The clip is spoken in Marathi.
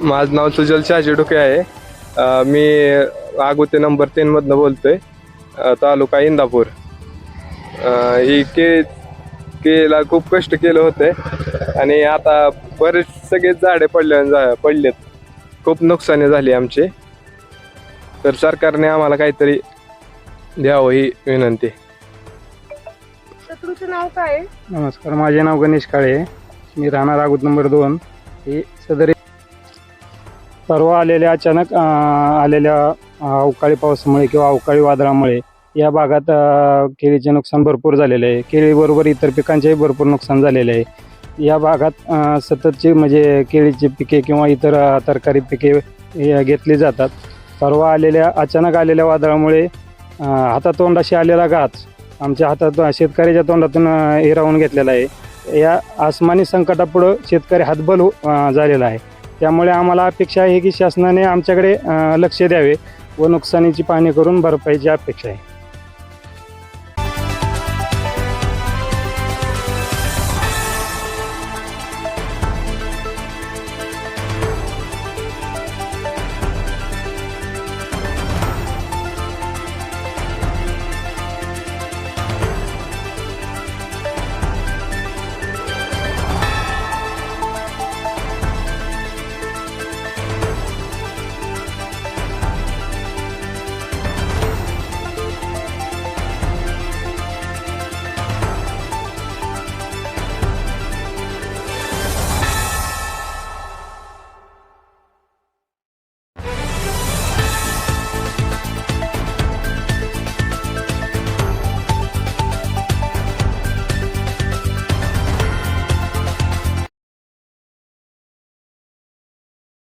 माझं नाव सुजल शहाजी डोके आहे. मी आगोते नंबर 3 मधनं बोलतोय. तालुका इंदापूर. ही केला खूप कष्ट केलं होते आणि आता बरेच सगळेच झाडे पडलेत. खूप नुकसानी झाली आमची. तर सरकारने आम्हाला काहीतरी द्यावं ही विनंती. तर तुमचं नाव काय आहे? नमस्कार, माझे नाव गणेश काळे. मी राहणार आगोत नंबर 2. ही सदरी परवा अचानक आलेल्या अवकाळी पावसामुळे किंवा अवकाळी वादळामुळे या भागात केळीचे नुकसान भरपूर झालेले आहे. केळीबरोबर इतर पिकांचेही भरपूर नुकसान झालेले आहे. या भागात सततची म्हणजे केळीची पिके किंवा इतर तरकारी पिके घेतली जातात. परवा अचानक आलेल्या वादळामुळे हातातोंडाशी आलेला गाच आमच्या शेतकऱ्याच्या तोंडातून हिरावून घेतलेला आहे. या आसमानी संकटापुढं शेतकरी हातबल झालेला आहे. त्यामुळे आम्हाला अपेक्षा आहे की शासनाने आमच्याकडे लक्ष द्यावे व नुकसानीची पाहणी करून भरपाईची अपेक्षा आहे.